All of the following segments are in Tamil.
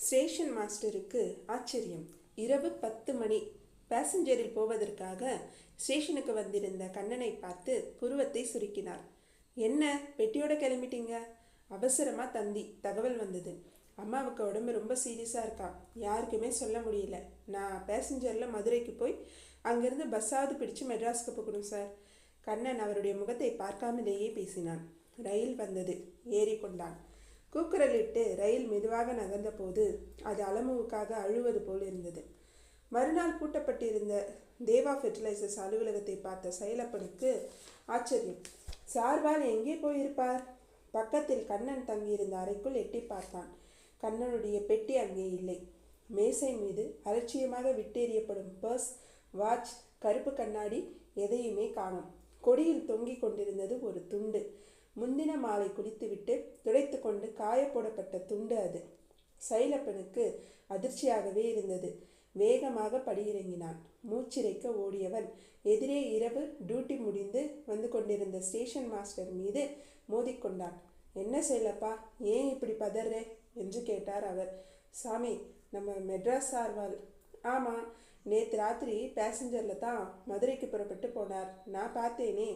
ஸ்டேஷன் மாஸ்டருக்கு ஆச்சரியம். இரவு 10 மணி. பேசஞ்சரில் போவதற்காக ஸ்டேஷனுக்கு வந்திருந்த கண்ணனை பார்த்து புருவத்தை சுருக்கினார். என்ன, பெட்டியோட கிளம்பிட்டீங்க? அவசரமாக தகவல் வந்தது. அம்மாவுக்கு உடம்பு ரொம்ப சீரியஸாக இருக்கா. யாருக்குமே சொல்ல முடியல. நான் பேசஞ்சரில் மதுரைக்கு போய் அங்கேருந்து பஸ்ஸாவது பிடிச்சு மெட்ராஸ்க்கு போகணும் சார். கண்ணன் அவருடைய முகத்தை பார்க்காமலேயே பேசினான். ரயில் வந்தது. ஏறிக்கொண்டான். கூக்குரலிட்டு ரயில் மெதுவாக நகர்ந்த போது அது அலமுவுக்காக அழுவது போல் இருந்தது. மறுநாள் பூட்டப்பட்டிருந்த தேவா ஃபெர்டிலைசர்ஸ் அலுவலகத்தை பார்த்த சைலப்பனுக்கு ஆச்சரியம். சார்பால் எங்கே போயிருப்பார்? பக்கத்தில் கண்ணன் தங்கியிருந்த அறைக்குள் எட்டி பார்த்தான். கண்ணனுடைய பெட்டி அங்கே இல்லை. மேசை மீது அலட்சியமாக விட்டெறியப்படும் பர்ஸ், வாட்ச், கருப்பு கண்ணாடி எதையுமே காணோம். கொடியில் தொங்கிக் கொண்டிருந்தது ஒரு துண்டு. முந்தின மாலை குடித்துவிட்டு துடைத்து கொண்டு காயப்போடப்பட்ட துண்டு அது. சைலப்பனுக்கு அதிர்ச்சியாகவே இருந்தது. வேகமாக படியிறங்கினான். மூச்சிறைக்க ஓடியவன் எதிரே இரவு டியூட்டி முடிந்து வந்து கொண்டிருந்த ஸ்டேஷன் மாஸ்டர் மீது மோதிக்கொண்டான். என்ன சைலப்பா, ஏன் இப்படி பதறே என்று கேட்டார் அவர். சாமி, நம்ம மெட்ராஸ் சார்வால். ஆமாம், நேற்று ராத்திரி பேசஞ்சரில் தான் மதுரைக்கு புறப்பட்டு போனார். நான் பார்த்தேனே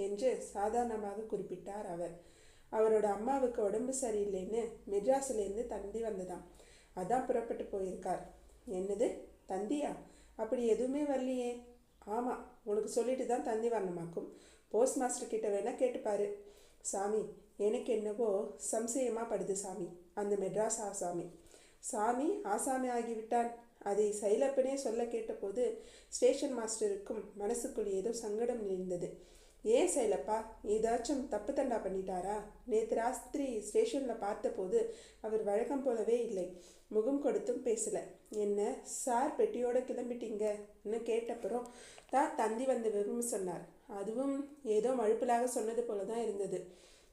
என்று சாதாரணமாக குறிப்பிட்டார் அவர். அவரோட அம்மாவுக்கு உடம்பு சரியில்லைன்னு மெட்ராஸ்லேருந்து தந்தி வந்ததாம். அதான் புறப்பட்டு போயிருக்கார். என்னது, தந்தியா? அப்படி எதுவுமே வரலையே. ஆமாம், உனக்கு சொல்லிட்டு தான் தந்தி வரணுமாக்கும். போஸ்ட் மாஸ்டர் கிட்ட வேணால் கேட்டுப்பாரு. சாமி, எனக்கு என்னவோ சம்சயமாக படுது சாமி. அந்த மெட்ராஸ் ஆசாமி. சாமி ஆசாமி ஆகிவிட்டான். அதை சைலப்பனே சொல்ல கேட்டபோது ஸ்டேஷன் மாஸ்டருக்கும் மனசுக்குள் ஏதோ சங்கடம் இருந்தது. ஏன் சைலப்பா, ஏதாச்சும் தப்பு தண்டா பண்ணிட்டாரா? நேற்று ராத்திரி ஸ்டேஷனில் பார்த்தபோது அவர் வழக்கம் போலவே இல்லை. முகம் கொடுத்தும் பேசலை. என்ன சார், பெட்டியோட கிளம்பிட்டீங்கன்னு கேட்டப்புறம் தான் தந்தி வந்து விரும்பி சொன்னார். அதுவும் ஏதோ மழுப்பலாக சொன்னது போல தான் இருந்தது.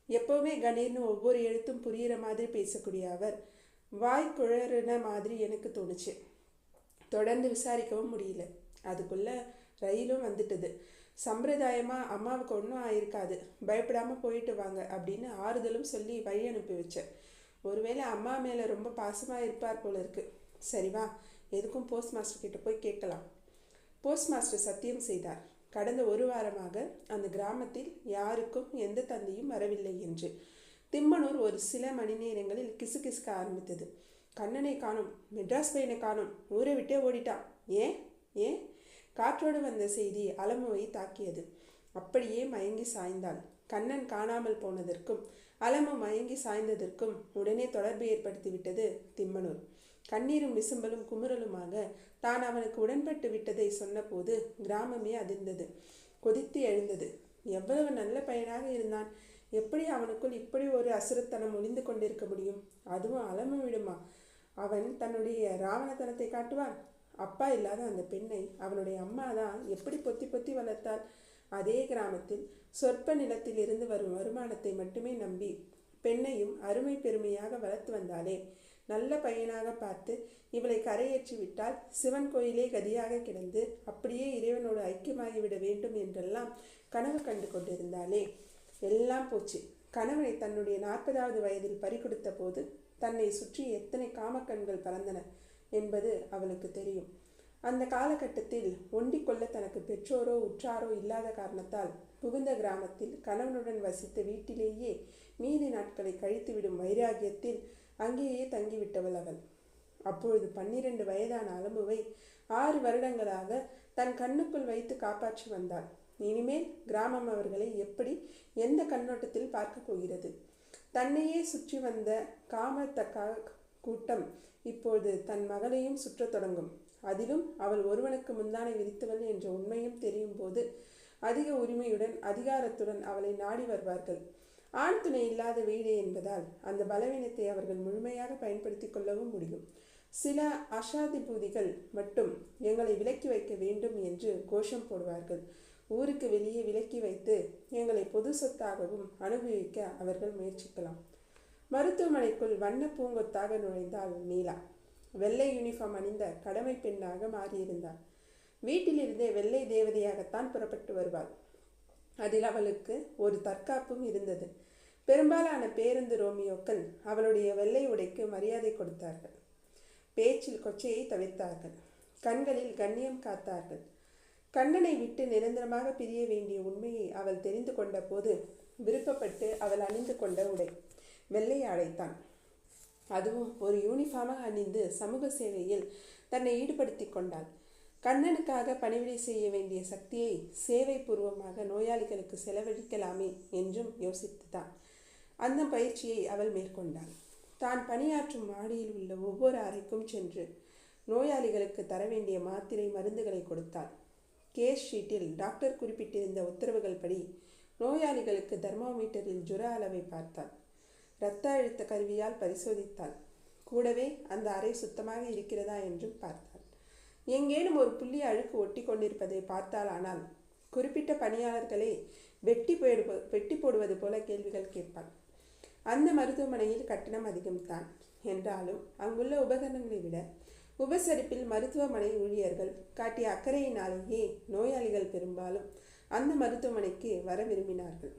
எப்போவுமே கணீர்னு ஒவ்வொரு எழுத்தும் புரிகிற மாதிரி பேசக்கூடிய அவர் வாய் குழறுன மாதிரி எனக்கு தோணுச்சு. தொடர்ந்து விசாரிக்கவும் முடியல. அதுக்குள்ளே ரயிலும் வந்துட்டுது. சம்பிரதாயமாக அம்மாவுக்கு ஒன்றும் ஆயிருக்காது, பயப்படாமல் போயிட்டு வாங்க அப்படின்னு ஆறுதலும் சொல்லி வழி அனுப்பி வச்சேன். ஒருவேளை அம்மா மேலே ரொம்ப பாசமாக இருப்பார் போல இருக்கு. சரிவா, எதுக்கும் போஸ்ட் மாஸ்டர் கிட்ட போய் கேட்கலாம். போஸ்ட் மாஸ்டர் சத்தியம் செய்தார். கடந்த ஒரு வாரமாக அந்த கிராமத்தில் யாருக்கும் எந்த தந்தியும் வரவில்லை என்று. திம்மனூர் ஒரு சில மணி நேரங்களில் கிசுகிசுக்க ஆரம்பித்தது. கண்ணனை காணும், மெட்ராஸ் பையனை காணும், ஊரை விட்டே ஓடிட்டான். ஏன் ஏன் காற்றோடு வந்த செய்தி அலமுவை தாக்கியது. அப்படியே மயங்கி சாய்ந்தாள். கண்ணன் காணாமல் போனதற்கும் அலமு மயங்கி சாய்ந்ததற்கும் உடனே தொடர்பு ஏற்படுத்திவிட்டது திம்மனூர். கண்ணீரும் விசும்பலும் குமுறலுமாக தான் அவனுக்கு உடன்பட்டு விட்டதை சொன்னபோது கிராமமே அதிர்ந்தது, கொதித்து எழுந்தது. எவ்வளவு நல்ல பையனாக இருந்தான். எப்படி அவனுக்குள் இப்படி ஒரு அசுரத்தனம் ஒளிந்து கொண்டிருக்க முடியும்? அதுவும் அலமு விடுமா? அவன் தன்னுடைய ராவணத்தனத்தை காட்டுவான். அப்பா இல்லாத அந்த பெண்ணை அவனுடைய அம்மா தான் எப்படி பொத்தி பொத்தி வளர்த்தாள். அதே கிராமத்தில் சொற்ப நிலத்தில் இருந்து வரும் வருமானத்தை மட்டுமே நம்பி பெண்ணையும் அருமை பெருமையாக வளர்த்து வந்தாலே. நல்ல பையனாக பார்த்து இவளை கரையேற்றி விட்டால் சிவன் கோயிலே கதியாக கிடந்து அப்படியே இறைவனோடு ஐக்கியமாகிவிட வேண்டும் என்றெல்லாம் கனவு கண்டு கொண்டிருந்தாலே. எல்லாம் போச்சு. கணவனை தன்னுடைய 40வது வயதில் பறிகொடுத்த போது தன்னை சுற்றி எத்தனை காமக்கண்கள் பறந்தன என்பது அவளுக்கு தெரியும். அந்த காலகட்டத்தில் ஒண்டிக் கொள்ள தனக்கு பெற்றோரோ உற்றாரோ இல்லாத காரணத்தால் புகுந்த கிராமத்தில் கணவனுடன் வசித்த வீட்டிலேயே மீதி நாட்களை கழித்துவிடும் வைராகியத்தில் அங்கேயே தங்கிவிட்டவள் அவள். அப்பொழுது 12 வயதான அலமுவை 6 வருடங்களாக தன் கண்ணுக்குள் வைத்து காப்பாற்றி வந்தாள். இனிமேல் கிராமம் அவர்களை எப்படி, எந்த கண்ணோட்டத்தில் பார்க்க போகிறது? தன்னையே சுற்றி வந்த காமத்தக்கா கூட்டம் இப்போது தன் மகளையும் சுற்றத் தொடங்கும். அதிலும் அவள் ஒருவனுக்கு முந்தானை விரித்தவள் என்ற உண்மையும் தெரியும் போது அதிக உரிமையுடன் அதிகாரத்துடன் அவளை நாடி வருவார்கள். ஆண் துணை இல்லாத வீடு என்பதால் அந்த பலவீனத்தை அவர்கள் முழுமையாக பயன்படுத்தி கொள்ளவும் முடியும். சில அசாதிபூதிகள் மட்டும் எங்களை விலக்கி வைக்க வேண்டும் என்று கோஷம் போடுவார்கள். ஊருக்கு வெளியே விலக்கி வைத்து எங்களை பொது சொத்தாகவும் அனுபவிக்க அவர்கள் முயற்சிக்கலாம். மருத்துவமனைக்குள் வண்ண பூங்கொத்தாக நுழைந்தாள் நீலா. வெள்ளை யூனிஃபார்ம் அணிந்த கடமை பெண்ணாக மாறியிருந்தாள். வீட்டிலிருந்தே வெள்ளை தேவதையாகத்தான் புறப்பட்டு வருவாள். அதில் அவளுக்கு ஒரு தற்காப்பும் இருந்தது. பெரும்பாலான பேருந்து ரோமியோக்கள் அவளுடைய வெள்ளை உடைக்கு மரியாதை கொடுத்தார்கள். பேச்சில் கொச்சையை தவிர்த்தார்கள். கண்களில் கண்ணியம் காத்தார்கள். கண்ணனை விட்டு நிரந்தரமாக பிரிய வேண்டிய உண்மையை அவள் தெரிந்து கொண்ட போது விருப்பப்பட்டு அவள் அணிந்து கொண்ட உடை வெள்ளை ஆடைத்தான். அதுவும் ஒரு யூனிஃபார்மாக அணிந்து சமூக சேவையில் தன்னை ஈடுபடுத்தி கொண்டாள். கண்ணனுக்காக பணிவிடை செய்ய வேண்டிய சக்தியை சேவை பூர்வமாக நோயாளிகளுக்கு செலவழிக்கலாமே என்றும் யோசித்துதான் அந்த பயிற்சியை அவள் மேற்கொண்டாள். தான் பணியாற்றும் மாடியில் உள்ள ஒவ்வொரு அறைக்கும் சென்று நோயாளிகளுக்கு தர வேண்டிய மாத்திரை மருந்துகளை கொடுத்தாள். கேஸ் ஷீட்டில் டாக்டர் குறிப்பிட்டிருந்த உத்தரவுகள் படி நோயாளிகளுக்கு தெர்மோமீட்டரில் ஜுர அளவை பார்த்தாள். இரத்த அழுத்த கருவியால் பரிசோதித்தாள். கூடவே அந்த அறை சுத்தமாக இருக்கிறதா என்றும் பார்த்தாள். எங்கேனும் ஒரு புள்ளி அழுக்கு ஒட்டி கொண்டிருப்பதை பார்த்தாலானால் குறிப்பிட்ட பணியாளர்களை வெட்டி போடுவது போல கேள்விகள் கேட்பாள். அந்த மருத்துவமனையில் கட்டணம் அதிகம்தான் என்றாலும் அங்குள்ள உபகரணங்களை விட உபசரிப்பில் மருத்துவமனை ஊழியர்கள் காட்டிய அக்கறையினாலேயே நோயாளிகள் பெரும்பாலும் அந்த மருத்துவமனைக்கு வர விரும்பினார்கள்.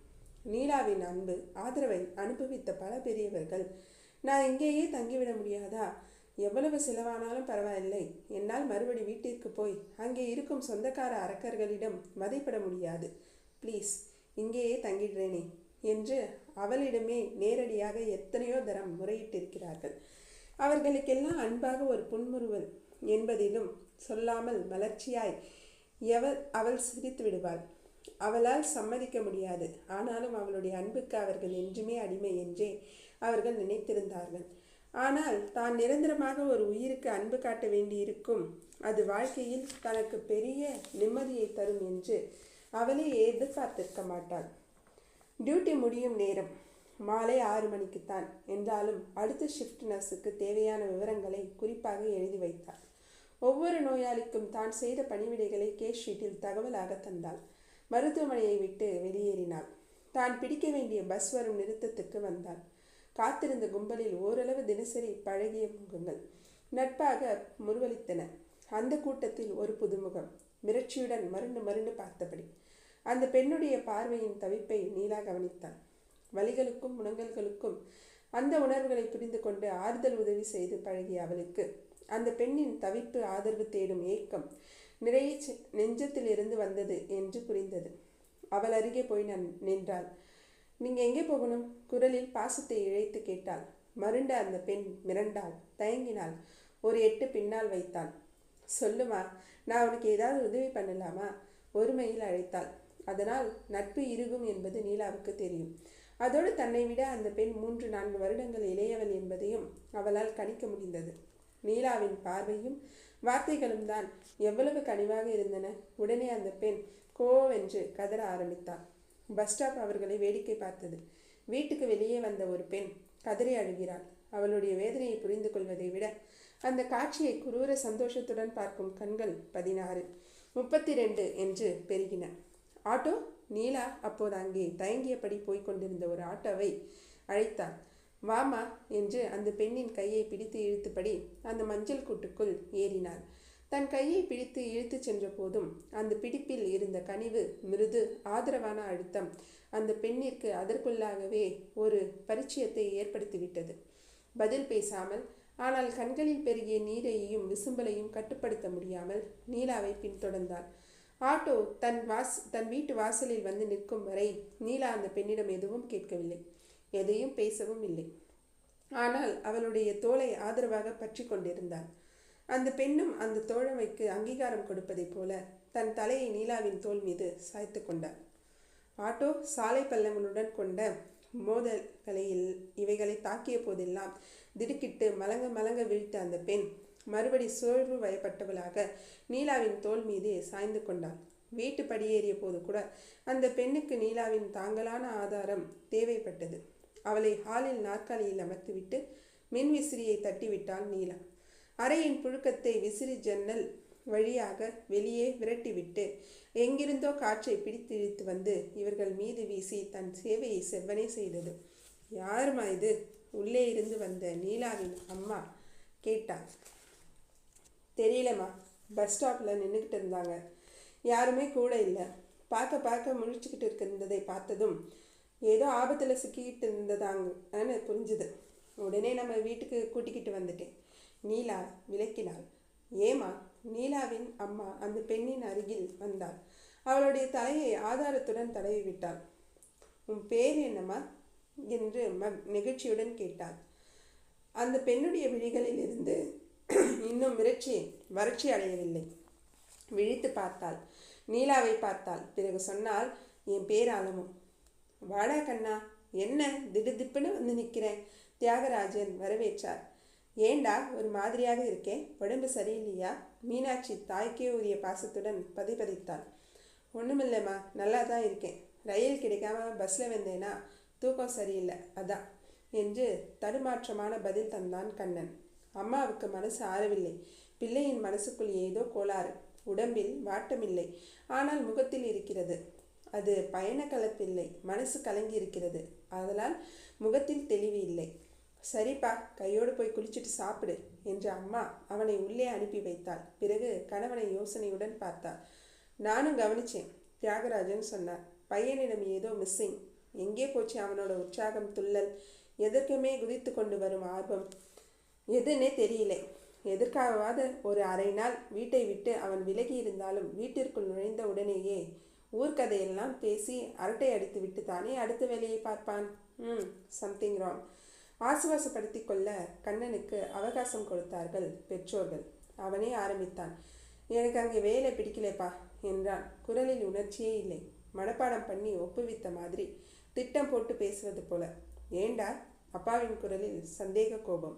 நீலாவின் அன்பு ஆதரவை அனுபவித்த பல பெரியவர்கள், நான் இங்கேயே தங்கிவிட முடியாதா? எவ்வளவு செலவானாலும் பரவாயில்லை, என்னால் மறுபடி வீட்டிற்கு போய் அங்கே இருக்கும் சொந்தக்கார அரக்கர்களிடம் வதைப்பட முடியாது, ப்ளீஸ் இங்கேயே தங்கிடுறேனே என்று அவளிடமே நேரடியாக எத்தனையோ தரம் முறையிட்டிருக்கிறார்கள். அவர்களுக்கெல்லாம் அன்பாக ஒரு புன்முறுவல் என்பதிலும் சொல்லாமல் மலர்ச்சியாய் அவள் சிரித்து விடுவாள். அவளால் சம்மதிக்க முடியாது. ஆனாலும் அவளுடைய அன்புக்கு அவர்கள் என்றுமே அடிமை என்றே அவர்கள் நினைத்திருந்தார்கள். ஆனால் தான் நிரந்தரமாக ஒரு உயிருக்கு அன்பு காட்ட வேண்டியிருக்கும், அது வாழ்க்கையில் தனக்கு பெரிய நிம்மதியை தரும் என்று அவளே எதிர்பார்த்திருக்க மாட்டாள். டியூட்டி முடியும் நேரம் மாலை 6 மணிக்குத்தான் என்றாலும் அடுத்த ஷிஃப்ட் நர்ஸுக்கு தேவையான விவரங்களை குறிப்பாக எழுதி வைத்தாள். ஒவ்வொரு நோயாளிக்கும் தான் செய்த பணிவிடைகளை கேஸ் ஷீட்டில் தகவலாக தந்தாள். மருத்துவமனையை விட்டு வெளியேறினாள். தான் பிடிக்க வேண்டிய பஸ் வரும் நிறுத்தத்துக்கு வந்தாள். காத்திருந்த கும்பலில் ஓரளவு தினசரி பழகிய முகங்கள் நட்பாக முறுவலித்தன. அந்த கூட்டத்தில் ஒரு புதுமுகம் மிரட்சியுடன் மருண்டு பார்த்தபடி. அந்த பெண்ணுடைய பார்வையின் தவிப்பை நீலா கவனித்தாள். வலிகளுக்கும் முனங்கல்களுக்கும் அந்த உணர்வுகளை புரிந்து கொண்டு ஆறுதல் உதவி செய்து பழகிய அவளுக்கு அந்த பெண்ணின் தவிப்பு ஆதரவு தேடும் ஏக்கம் நிறைய நெஞ்சத்திலிருந்து வந்தது என்று புரிந்தது. அவள் அருகே போய் நின்றாள். நீங்க எங்கே போகணும்? குரலில் பாசத்தை இழைத்து கேட்டாள். மருண்ட அந்த பெண் மிரண்டாள், தயங்கினாள், ஒரு எட்டு பின்னால் வைத்தாள். சொல்லுமா, நான் உனக்கு ஏதாவது உதவி பண்ணலாமா? ஒருமையில் அழைத்தாள். அதனால் நட்பு இறுகும் என்பது நீலாவுக்கு தெரியும். அதோடு தன்னை விட அந்த பெண் 3-4 வருடங்கள் இளையவள் என்பதையும் அவளால் கணிக்க முடிந்தது. நீலாவின் பார்வையும் வார்த்தைகளும் தான் எவ்வளவு கனிவாக இருந்தன. உடனே அந்த பெண் கோவென்று கதற ஆரம்பித்தாள். பஸ் ஸ்டாப் அவர்களை வேடிக்கை பார்த்தது. வீட்டுக்கு வெளியே வந்த ஒரு பெண் கதறி அழுகிறாள். அவளுடைய வேதனையை புரிந்து கொள்வதை விட அந்த காட்சியை குரூர சந்தோஷத்துடன் பார்க்கும் கண்கள் 16, 32 என்று பெருகின. ஆட்டோ? நீலா அப்போது அங்கே தயங்கியபடி போய்கொண்டிருந்த ஒரு ஆட்டோவை அழைத்தாள். வாமா என்று அந்த பெண்ணின் கையை பிடித்து இழுத்தபடி அந்த மஞ்சள் கூட்டுக்குள் ஏறினாள். தன் கையை பிடித்து இழுத்து சென்ற போதும் அந்த பிடிப்பில் இருந்த கனிவு, மிருது, ஆதரவான அழுத்தம் அந்த பெண்ணிற்கு அதற்குள்ளாகவே ஒரு பரிச்சயத்தை ஏற்படுத்திவிட்டது. பதில் பேசாமல், ஆனால் கண்களில் பெருகிய நீரையும் விசும்பலையும் கட்டுப்படுத்த முடியாமல் நீலாவை பின்தொடர்ந்தாள். ஆட்டோ தன் வீட்டு வாசலில் வந்து நிற்கும் வரை நீலா அந்த பெண்ணிடம் எதுவும் கேட்கவில்லை, எதையும் பேசவும் இல்லை. ஆனால் அவளுடைய தோளை ஆதரவாக பற்றி கொண்டிருந்தாள். அந்த பெண்ணும் அந்த தோழமைக்கு அங்கீகாரம் கொடுப்பதைப் போல தன் தலையை நீலாவின் தோள் மீது சாய்த்து கொண்டாள். ஆட்டோ சாலை பள்ளங்களுடன் கொண்ட மோதல்களில் இவைகளை தாக்கிய போதெல்லாம் திடுக்கிட்டு மலங்க வீழ்த்த அந்த பெண் மறுபடி சோர்வு வயப்பட்டவளாக நீலாவின் தோள் மீதே சாய்ந்து கொண்டாள். வீட்டு படியேறிய போது கூட அந்த பெண்ணுக்கு நீலாவின் தாங்கலான ஆதாரம் தேவைப்பட்டது. அவளை ஹாலில் நாற்காலியில் அமர்த்திவிட்டு மின் விசிறியை தட்டிவிட்டாள் நீலா. அறையின் புழுக்கத்தை விசிறி ஜன்னல் வழியாக வெளியே விரட்டிவிட்டு எங்கிருந்தோ காற்றை பிடித்து இழுத்து வந்து இவர்கள் மீது வீசி தன் சேவையை செவ்வனே செய்தது. யாருமா இது? உள்ளே இருந்து வந்த நீலாவின் அம்மா கேட்டாள். தெரியலம்மா, பஸ் ஸ்டாப்பில் நின்றுக்கிட்டு இருந்தாங்க, யாருமே கூட இல்லை. பார்க்க முழிச்சுக்கிட்டு இருந்ததை பார்த்ததும் ஏதோ ஆபத்தில் சிக்கிக்கிட்டு இருந்ததாங்கன்னு புரிஞ்சுது. உடனே நம்ம வீட்டுக்கு கூட்டிக்கிட்டு வந்துட்டேன். நீலா விளக்கினாள். ஏமா? நீலாவின் அம்மா அந்த பெண்ணின் அருகில் வந்தாள். அவளுடைய தலையை ஆதாரத்துடன் தடவி விட்டாள். உன் பேர் என்னம்மா என்று நெகிழ்ச்சியுடன் கேட்டாள். அந்த பெண்ணுடைய விழிகளில் இருந்து இன்னும் வறட்சி அடையவில்லை. விழித்து பார்த்தாள். நீலாவை பார்த்தாள். பிறகு சொன்னால், என் பேர் ஆலமு. வாடா கண்ணா, என்ன திடுதிப்புன்னு வந்து நிற்கிறேன்? தியாகராஜன் வரவேற்றார். ஏண்டா ஒரு மாதிரியாக இருக்கேன், உடம்பு சரியில்லையா? மீனாட்சி தாய்க்கே உரிய பாசத்துடன் பதிப்பதித்தாள். ஒன்றுமில்லைம்மா, நல்லா தான் இருக்கேன். ரயில் கிடைக்காம பஸ்ஸில் வந்தேனா, தூக்கம் சரியில்லை, அதான் என்று தடுமாற்றமான பதில் தந்தான் கண்ணன். அம்மாவுக்கு மனசு ஆறவில்லை. பிள்ளையின் மனசுக்குள் ஏதோ கோளாறு. உடம்பில் வாட்டமில்லை, ஆனால் முகத்தில் இருக்கிறது. அது பயண கலப்பில்லை, மனசு கலங்கி இருக்கிறது. அதனால் முகத்தில் தெளிவு இல்லை. சரிப்பா, கையோடு போய் குளிச்சுட்டு சாப்பிடு என்று அம்மா அவனை உள்ளே அனுப்பி வைத்தாள். பிறகு கணவனை யோசனையுடன் பார்த்தாள். நானும் கவனிச்சேன், தியாகராஜன் சொன்னார். பையனிடம் ஏதோ மிஸ்ஸிங். எங்கே போச்சு அவனோட உற்சாகம், துள்ளல், எதற்குமே குதித்து கொண்டு வரும் ஆர்வம்? எதுன்னே தெரியல. எதற்காகவாது ஒரு அரை நாள் வீட்டை விட்டு அவன் விலகி இருந்தாலும் வீட்டிற்குள் நுழைந்த உடனேயே ஊர்க்கதையெல்லாம் பேசி அரட்டை அடித்து விட்டு தானே அடுத்த வேலையை பார்ப்பான். Something wrong. ஆசுவாசப்படுத்தி கொள்ள கண்ணனுக்கு அவகாசம் கொடுத்தார்கள் பெற்றோர்கள். அவனே ஆரம்பித்தான். எனக்கு அங்கே வேலை பிடிக்கலப்பா என்றான். குரலில் உணர்ச்சியே இல்லை. மனப்பாடம் பண்ணி ஒப்புவித்த மாதிரி, திட்டம் போட்டு பேசுவது போல. ஏண்டா? அப்பாவின் குரலில் சந்தேக கோபம்.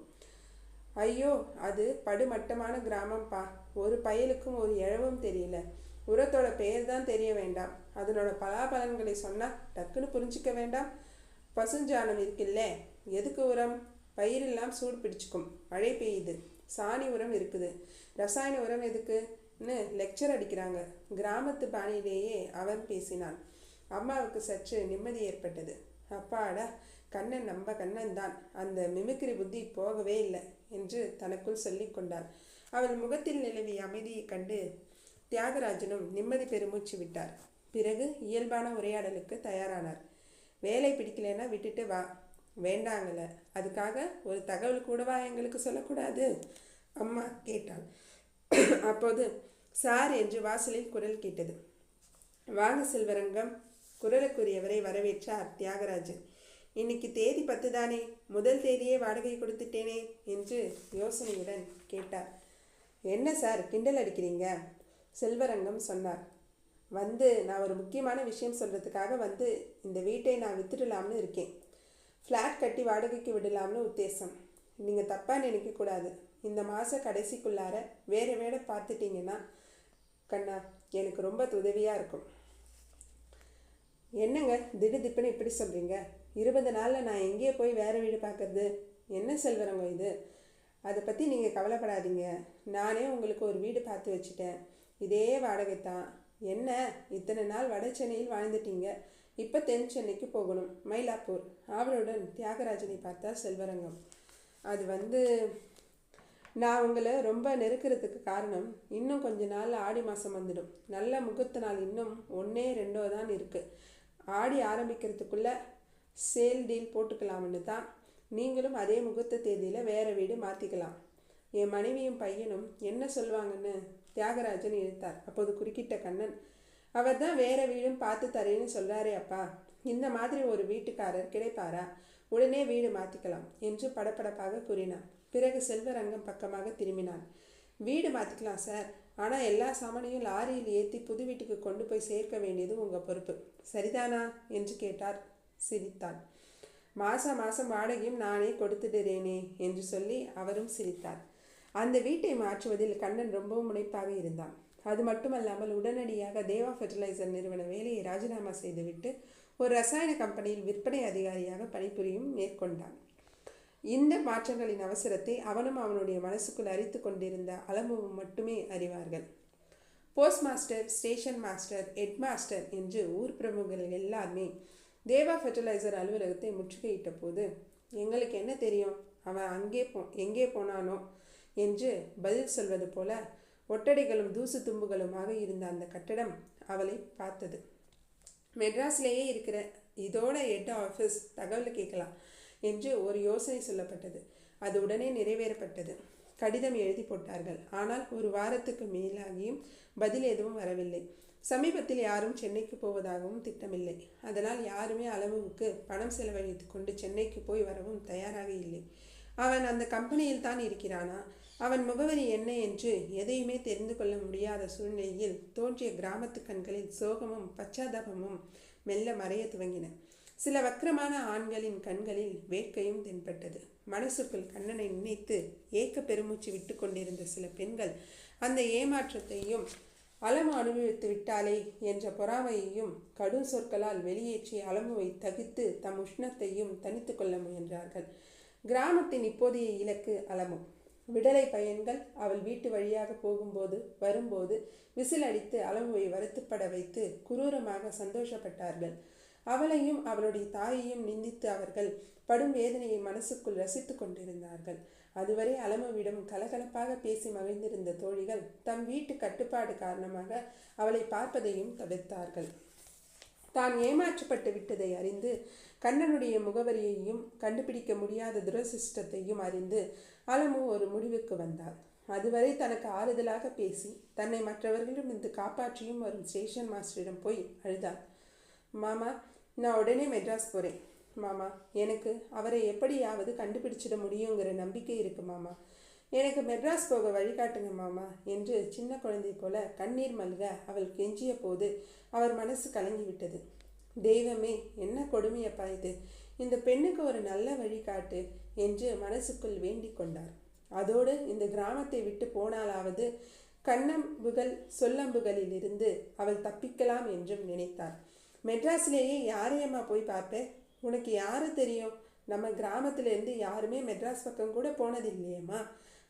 ஐயோ, அது படுமட்டமான கிராமம்ப்பா. ஒரு பயலுக்கும் ஒரு இழவும் தெரியல. உரத்தோட பெயர் தான் தெரிய வேண்டாம். அதனோட பலாபலன்களை சொன்னால் டக்குன்னு புரிஞ்சிக்க வேண்டாம். பசுஞ்சாணம் இருக்குல்ல, எதுக்கு உரம்? பயிரெல்லாம் சூடு பிடிச்சிக்கும். மழை பெய்யுது, சாணி உரம் இருக்குது. ரசாயன உரம் எதுக்குன்னு லெக்சர் அடிக்கிறாங்க. கிராமத்து பாணியிலேயே அவன் பேசினான். அம்மாவுக்கு சற்று நிம்மதி ஏற்பட்டது. அப்பாடா, கண்ணன் நம்ம கண்ணன் தான், அந்த மிமிக்ரி புத்தி போகவே இல்லை என்று தனக்குள் சொல்லி கொண்டாள். அவள் முகத்தில் நிலவிய அமைதியை கண்டு தியாகராஜனும் நிம்மதி பெருமூச்சு விட்டார். பிறகு இயல்பான உரையாடலுக்கு தயாரானார். வேலை பிடிக்கலன்னா விட்டுட்டு வா. வேண்டாங்கல, அதுக்காக ஒரு தகவல் கூடவா எங்களுக்கு சொல்லக்கூடாது? அம்மா கேட்டாள். அப்போது சார் என்று வாசலில் குரல் கேட்டது. வாங்க செல்வரங்கம். குரலுக்குரியவரை வரவேற்றார் தியாகராஜன். இன்னைக்கு தேதி 10 தானே, முதல் தேதியே வாடகை கொடுத்துட்டேனே என்று யோசனையுடன் கேட்டார். என்ன சார் கிண்டல் அடிக்கிறீங்க? செல்வரங்கம் சொன்னார். நான் ஒரு முக்கியமான விஷயம் சொல்கிறதுக்காக இந்த வீட்டை நான் வித்துடலாம்னு இருக்கேன். ஃப்ளாட் கட்டி வாடகைக்கு விடலாம்னு உத்தேசம். நீங்கள் தப்பாக நினைக்கக்கூடாது. இந்த மாத கடைசிக்குள்ளார வேறு வேலை பார்த்துட்டிங்கன்னா கண்ணா, எனக்கு ரொம்ப உதவியாக இருக்கும். என்னங்க திடுதிப்புன்னு இப்படி சொல்கிறீங்க? 20 நாளில் நான் எங்கேயே போய் வேறு வீடு பார்க்கறது? என்ன செல்வரங்கம் இது? அதை பற்றி நீங்கள் கவலைப்படாதீங்க. நானே உங்களுக்கு ஒரு வீடு பார்த்து வச்சுட்டேன். இதே வாடகை தான். என்ன, இத்தனை நாள் வட சென்னையில் வாழ்ந்துட்டீங்க, இப்போ தென் சென்னைக்கு போகணும், மயிலாப்பூர். அவளுடன் தியாகராஜனை பார்த்தா செல்வரங்கம். அது நான் உங்களை ரொம்ப நெருக்கிறதுக்கு காரணம், இன்னும் கொஞ்ச நாள் ஆடி மாதம் வந்துடும். நல்ல முகூர்த்த நாள் இன்னும் 1-2 தான் இருக்குது. ஆடி ஆரம்பிக்கிறதுக்குள்ளே சேல் டீல் போட்டுக்கலாம்னு தான். நீங்களும் அதே முகூர்த்த தேதியில் வேறு வீடு மாற்றிக்கலாம். என் மனைவியும் பையனும் என்ன சொல்லுவாங்கன்னு தியாகராஜன் இழுத்தார். அப்போது குறுக்கிட்ட கண்ணன், அவர் தான் வேறு வீடும் பார்த்து தரேன்னு சொல்கிறாரே அப்பா. இந்த மாதிரி ஒரு வீட்டுக்காரர் கிடைப்பாரா? உடனே வீடு மாற்றிக்கலாம் என்று படப்படப்பாக கூறினான். பிறகு செல்வரங்கம் பக்கமாக திரும்பினான். வீடு மாற்றிக்கலாம் சார், ஆனால் எல்லா சாமானையும் லாரியில் ஏற்றி புது வீட்டுக்கு கொண்டு போய் சேர்க்க வேண்டியது உங்கள் பொறுப்பு, சரிதானா என்று கேட்டார். சிரித்தான். மாதம் வாடகையும் நானே கொடுத்துடுறேனே என்று சொல்லி அவரும் சிரித்தார். அந்த வீட்டை மாற்றுவதில் கண்ணன் ரொம்பவும் முனைப்பாக இருந்தான். அது மட்டுமல்லாமல் உடனடியாக தேவா ஃபெர்டிலைசர் நிறுவன வேலையை ராஜினாமா செய்துவிட்டு ஒரு ரசாயன கம்பெனியில் விற்பனை அதிகாரியாக பணிபுரியும் மேற்கொண்டான். இந்த மாற்றங்களின் அவசரத்தை அவனும் அவனுடைய மனசுக்குள் அரித்து கொண்டிருந்த அலம்புவும் மட்டுமே அறிவார்கள். Post master, station master, head master என்று ஊர் பிரமுகர்கள் எல்லாருமே தேவா ஃபெர்டிலைசர் அலுவலகத்தை முற்றுகையிட்ட போது, எங்களுக்கு என்ன தெரியும் அவன் எங்கே போனானோ என்று பதில் சொல்வது போல ஒட்டடைகளும் தூசு தும்புகளுமாக இருந்த அந்த கட்டடம் அவளை பார்த்தது. மெட்ராஸ்லேயே இருக்கிற இதோட ஹெட் ஆஃபீஸ், தகவல் கேட்கலாம் என்று ஒரு யோசனை சொல்லப்பட்டது. அது உடனே நிறைவேறப்பட்டது. கடிதம் எழுதி போட்டார்கள். ஆனால் ஒரு வாரத்துக்கு மேலாகியும் பதில் எதுவும் வரவில்லை. சமீபத்தில் யாரும் சென்னைக்கு போவதாகவும் திட்டமில்லை. அதனால் யாருமே அளவுக்கு பணம் செலவழித்து கொண்டு சென்னைக்கு போய் வரவும் தயாராக இல்லை. அவன் அந்த கம்பெனியில் தான் இருக்கிறானா? அவன் முகவரி என்ன என்று எதையுமே தெரிந்து கொள்ள முடியாத சூழ்நிலையில் தோன்றிய கிராமத்து கண்களில் சோகமும் பச்சாதாபமும் மெல்ல மறைய துவங்கின. சில வக்கிரமான ஆண்களின் கண்களில் வேட்கையும் தென்பட்டது. மனசுக்குள் கண்ணனை நினைத்து ஏக்க பெருமூச்சு விட்டு கொண்டிருந்த சில பெண்கள் அந்த ஏமாற்றத்தையும் அலமு அனுபவித்து விட்டாளே என்ற பொறாமையையும் கடும் சொற்களால் வெளியேற்றி அலமுவை தகித்து தம் உஷ்ணத்தையும் தனித்து கொள்ள முயன்றார்கள். கிராமத்தின் இப்போதைய இலக்கு அலமு. விடலை பையன்கள் அவள் வீட்டு வழியாக போகும்போது வரும்போது விசில் அடித்து அலமுவை வருத்தப்பட வைத்து குரூரமாக சந்தோஷப்பட்டார்கள். அவளையும் அவளுடைய தாயையும் நிந்தித்து அவர்கள் படும் வேதனையை மனசுக்குள் ரசித்து கொண்டிருந்தார்கள். அதுவரை அலமுவிடம் கலகலப்பாக பேசி மகிழ்ந்திருந்த தோழிகள் தம் வீட்டு கட்டுப்பாடு காரணமாக அவளை பார்ப்பதையும் தவிர்த்தார்கள். தான் ஏமாற்றப்பட்டு விட்டதை அறிந்து கண்ணனுடைய முகவரியையும் கண்டுபிடிக்க முடியாத துரசிஷ்டத்தையும் அறிந்து அலமு ஒரு முடிவுக்கு வந்தாள். அதுவரை தனக்கு ஆறுதலாக பேசி தன்னை மற்றவர்களிடமிருந்து காப்பாற்றியும் வரும் ஸ்டேஷன் மாஸ்டரிடம் போய் அழுதாள். மாமா, நான் உடனே மெட்ராஸ் போகிறேன் மாமா. எனக்கு அவரை எப்படியாவது கண்டுபிடிச்சிட முடியுங்கிற நம்பிக்கை இருக்கு மாமா. எனக்கு மெட்ராஸ் போக வழிகாட்டுங்க மாமா என்று சின்ன குழந்தை போல கண்ணீர் மல்க அவள் கெஞ்சிய போது அவர் மனசு கலங்கிவிட்டது. தெய்வமே, என்ன கொடுமையப்பா இது! இந்த பெண்ணுக்கு ஒரு நல்ல வழிகாட்டு என்று மனசுக்குள் வேண்டிக் கொண்டார். அதோடு இந்த கிராமத்தை விட்டு போனாலாவது கண்ணம்புகள் சொல்லம்புகளில் இருந்து அவள் தப்பிக்கலாம் என்றும் நினைத்தார். மெட்ராஸ்லேயே யாரையம்மா போய் பார்ப்பேன்? உனக்கு யாரு தெரியும்? நம்ம கிராமத்திலேருந்து யாருமே மெட்ராஸ் பக்கம் கூட போனதில்லையேம்மா.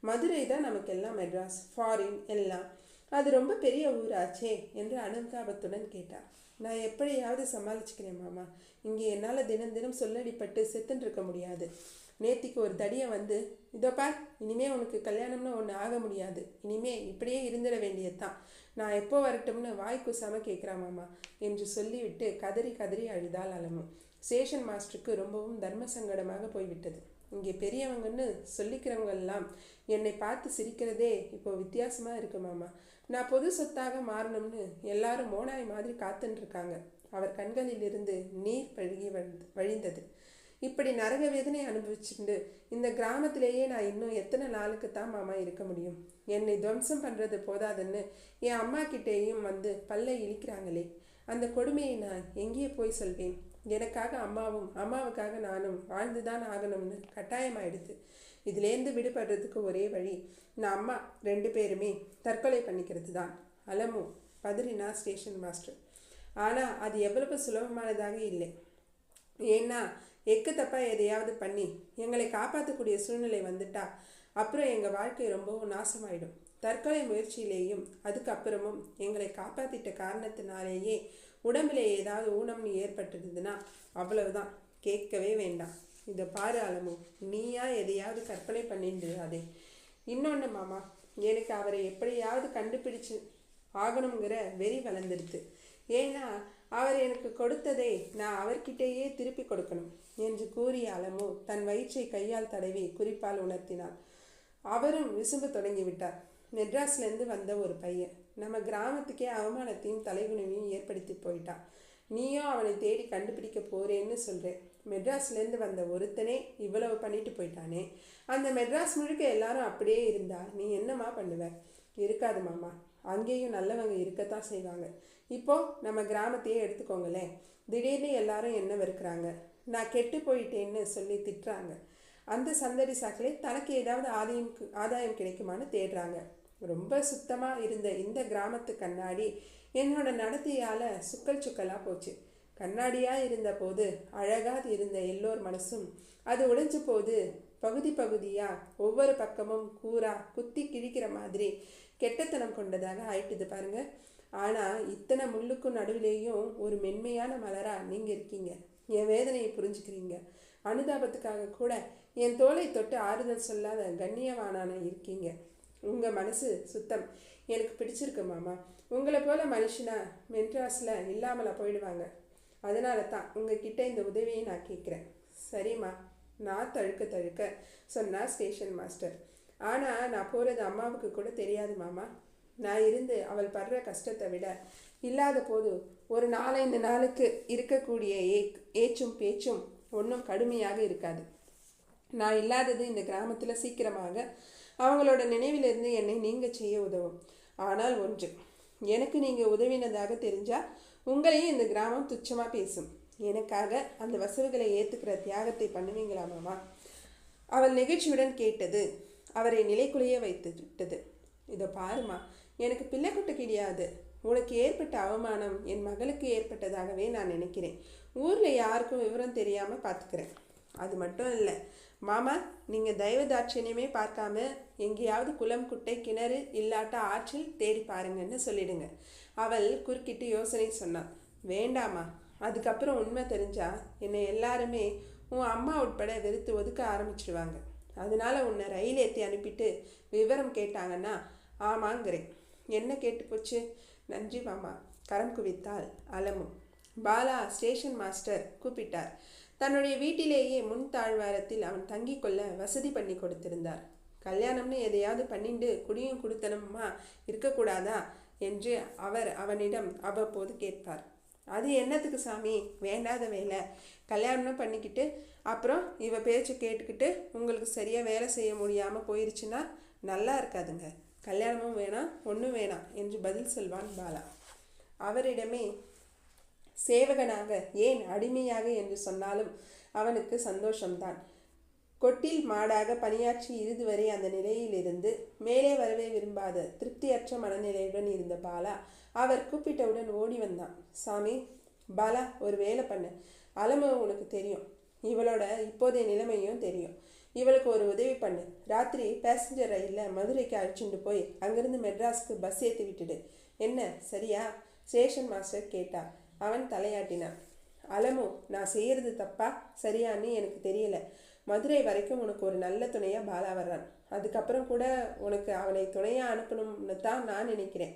மதுரை தான் நமக்கெல்லாம் மெட்ராஸ், ஃபாரின் எல்லாம். அது ரொம்ப பெரிய ஊராச்சே என்று அனுதாபத்துடன் கேட்டார். நான் எப்படியாவது சமாளிச்சுக்கிறேன் மாமா. இங்கே என்னால் தினம் தினம் சொல்லடிப்பட்டு செத்துன்னு இருக்க முடியாது. நேத்திக்கு ஒரு தடியை வந்து, இதோப்பா, இனிமே உனக்கு கல்யாணம்னு ஒன்று ஆக முடியாது, இனிமே இப்படியே இருந்துட வேண்டியதுதான், நான் எப்போ வரட்டும்னு வாய் கூசாம கேட்குறா மாமா என்று சொல்லிவிட்டு கதறி கதறி அழுதாள் அலமு. ஸ்டேஷன் மாஸ்டருக்கு ரொம்பவும் தர்ம சங்கடமாக போய்விட்டது. இங்கே பெரியவங்கன்னு சொல்லிக்கிறவங்கெல்லாம் என்னை பார்த்து சிரிக்கிறதே இப்போ வித்தியாசமாக இருக்கு மாமா. நான் பொது சொத்தாக மாறணும்னு எல்லாரும் மோனாய் மாதிரி காத்துன்ட்ருக்காங்க. அவர் கண்களில் இருந்து நீர் பழுகி வழிந்தது. இப்படி நரக வேதனை அனுபவிச்சுட்டு இந்த கிராமத்திலேயே நான் இன்னும் எத்தனை நாளுக்கு தான் மாமா இருக்க முடியும்? என்னை துவம்சம் பண்ணுறது போதாதுன்னு என் அம்மா கிட்டேயும் வந்து பல்லை இழிக்கிறாங்களே. அந்த கொடுமையை நான் எங்கேயே போய் சொல்வேன்? எனக்காக அம்மாவும் அம்மாவுக்காக நானும் வாழ்ந்துதான் ஆகணும்னு கட்டாயமாயிடுது. இதுலேருந்து விடுபடுறதுக்கு ஒரே வழி, நான் அம்மா 2 பேருமே தற்கொலை பண்ணிக்கிறது தான். அலமு பதறினா ஸ்டேஷன் மாஸ்டர். ஆனால் அது எவ்வளவு சுலபமானதாக இல்லை. ஏன்னா எக்கு தப்பா எதையாவது பண்ணி எங்களை காப்பாற்றக்கூடிய சூழ்நிலை வந்துட்டா அப்புறம் எங்கள் வாழ்க்கை ரொம்பவும் நாசமாயிடும். தற்கொலை முயற்சியிலேயும் அதுக்கப்புறமும் எங்களை காப்பாற்றிட்ட காரணத்தினாலேயே உடம்புல ஏதாவது ஊனம்னு ஏற்பட்டிருந்ததுன்னா அவ்வளவுதான், கேட்கவே வேண்டாம். இதை பாரு அலமு, நீயா எதையாவது கற்பனை பண்ணிட்டுறாதே. இன்னொன்று மாமா, எனக்கு அவரை எப்படியாவது கண்டுபிடிச்சு ஆகணுங்கிற வெறி வளர்ந்துடுது. ஏன்னா அவர் எனக்கு கொடுத்ததை நான் அவர்கிட்டேயே திருப்பி கொடுக்கணும் என்று கூறிய அலமு தன் வயிற்றை கையால் தடவி குறிப்பால் உணர்த்தினாள். அவரும் விசும்பு தொடங்கிவிட்டார். மெட்ராஸ்லேருந்து வந்த ஒரு பையன் நம்ம கிராமத்துக்கே அவமானத்தையும் தலைகுனிவையும் ஏற்படுத்தி போயிட்டான். நீயும் அவனை தேடி கண்டுபிடிக்க போறேன்னு சொல்கிறேன். மெட்ராஸ்லேருந்து வந்த ஒருத்தனே இவ்வளவு பண்ணிட்டு போயிட்டானே. அந்த மெட்ராஸ் முழுக்க எல்லாரும் அப்படியே இருந்தா நீ என்னம்மா பண்ணுவ? இருக்காது மாமா, அங்கேயும் நல்லவங்க இருக்கத்தான் செய்வாங்க. இப்போ நம்ம கிராமத்தையே எடுத்துக்கோங்களேன். திடீர்னு எல்லாரும் என்ன வெறுக்கிறாங்க, நான் கெட்டு போயிட்டேன்னு சொல்லி திட்டுறாங்க. அந்த சந்தடி சாக்கிலே தனக்கு ஏதாவது ஆதாயம் கிடைக்குமான்னு தேடுறாங்க. ரொம்ப சுத்தமாக இருந்த இந்த கிராமத்து கண்ணாடி என்னோட நடத்தையால் சுக்கல் சுக்கலாக போச்சு. கண்ணாடியாக இருந்த போது அழகாக இருந்த எல்லோர் மனசும் அது உடைஞ்ச போது பகுதி பகுதியாக ஒவ்வொரு பக்கமும் கூரா குத்தி கிழிக்கிற மாதிரி கெட்டத்தனம் கொண்டதாக ஆயிட்டுது பாருங்க. ஆனால் இத்தனை முள்ளுக்கும் நடுவிலேயும் ஒரு மென்மையான மலராக நீங்கள் இருக்கீங்க. என் வேதனையை புரிஞ்சுக்கிறீங்க. அனுதாபத்துக்காக கூட என் தோலை தொட்டு ஆறுதல் சொல்லாத கண்ணியவானான இருக்கீங்க. உங்கள் மனசு சுத்தம், எனக்கு பிடிச்சிருக்கு மாமா. உங்களை போல மனுஷனா மெட்ராஸில் இல்லாமலா போயிடுவாங்க. அதனால தான் உங்ககிட்ட இந்த உதவியை நான் கேட்குறேன். சரிம்மா, நான் தழுக்க சொன்னார் ஸ்டேஷன் மாஸ்டர். ஆனால் நான் போகிறது அம்மாவுக்கு கூட தெரியாது மாமா. நான் இருந்து அவள் படுற கஷ்டத்தை விட இல்லாத போது ஒரு 4-5 நாளுக்கு இருக்கக்கூடிய ஏச்சும் பேச்சும் ஒன்றும் கடுமையாக இருக்காது. நான் இல்லாதது இந்த கிராமத்தில் சீக்கிரமாக அவங்களோட நினைவிலிருந்து என்னை நீங்கள் செய்ய உதவும். ஆனால் ஒன்று, எனக்கு நீங்கள் உதவினதாக தெரிஞ்சால் உங்களையும் இந்த கிராமம் துச்சமாக பேசும். எனக்காக அந்த வசவுகளை ஏற்றுக்கிற தியாகத்தை பண்ணுவீங்களா மாமா? அவள் நெகிழ்ச்சியுடன் கேட்டது அவரை நிலைக்குலைய வைத்து விட்டது. இதை பாருமா, எனக்கு பிள்ளைக்குட்டு கிடையாது. உனக்கு ஏற்பட்ட அவமானம் என் மகளுக்கு ஏற்பட்டதாகவே நான் நினைக்கிறேன். ஊரில் யாருக்கும் விவரம் தெரியாமல் பார்த்துக்கிறேன். அது மட்டும் இல்லை மாமா, நீங்கள் தெய்வ தாட்சியமே பார்க்காம எங்கேயாவது குளம், குட்டை, கிணறு இல்லாட்டா ஆற்றில் தேடி பாருங்கன்னு சொல்லிடுங்க. அவள் குறுக்கிட்டு யோசனை சொன்னாள். வேண்டாமா, அதுக்கப்புறம் உண்மை தெரிஞ்சா என்னை எல்லாருமே உன் அம்மா உட்பட வெறுத்து ஒதுக்க ஆரம்பிச்சிடுவாங்க. அதனால உன்னை ரயில் ஏற்றி அனுப்பிட்டு விவரம் கேட்டாங்கன்னா ஆமாங்கிறேன். என்ன கேட்டு போச்சு? நன்றி மாமா, கரம் குவித்தாள் அலமு. பாலா ஸ்டேஷன் மாஸ்டர் கூப்பிட்டார். தன்னுடைய வீட்டிலேயே முன் தாழ்வாரத்தில் அவன் தங்கி கொள்ள வசதி பண்ணி கொடுத்திருந்தார். கல்யாணம்னு எதையாவது பண்ணிண்டு குடியும் குடுத்தனமா இருக்கக்கூடாதா என்று அவர் அவனிடம் அவ்வப்போது கேட்பார். அது என்னத்துக்கு சாமி, வேண்டாத வேலை. கல்யாணம்னு பண்ணிக்கிட்டு அப்புறம் இவ பேச்சு கேட்டுக்கிட்டு உங்களுக்கு சரியாக வேலை செய்ய முடியாமல் போயிருச்சுன்னா நல்லா இருக்காதுங்க. கல்யாணமும் வேணாம், ஒன்றும் வேணாம் என்று பதில் சொல்வான் பாலா. அவரிடமே சேவகனாக, ஏன் அடிமையாக என்று சொன்னாலும் அவனுக்கு சந்தோஷம்தான். கொட்டில் மாடாக பணியாற்றி இறுதி வரை அந்த நிலையிலிருந்து மேலே வரவே விரும்பாத திருப்தியற்ற மனநிலையுடன் இருந்த பாலா அவர் கூப்பிட்டவுடன் ஓடி வந்தான். சாமி, பாலா ஒரு வேலை பண்ணு. அலமு உனக்கு தெரியும், இவளோட இப்போதைய நிலைமையும் தெரியும். இவளுக்கு ஒரு உதவி பண்ணு. ராத்திரி பேசஞ்சர் ரயிலில் மதுரைக்கு அழைச்சிட்டு போய் அங்கேருந்து மெட்ராஸுக்கு பஸ் ஏற்றி விட்டுடு. என்ன சரியா? ஸ்டேஷன் மாஸ்டர் கேட்டார். அவன் தலையாட்டினான். அலமு, நான் செய்கிறது தப்பா சரியான்னு எனக்கு தெரியல. மதுரை வரைக்கும் உனக்கு ஒரு நல்ல துணையாக பாலா வர்றான். அதுக்கப்புறம் கூட உனக்கு அவனை துணையாக அனுப்பணும்னு தான் நான் நினைக்கிறேன்.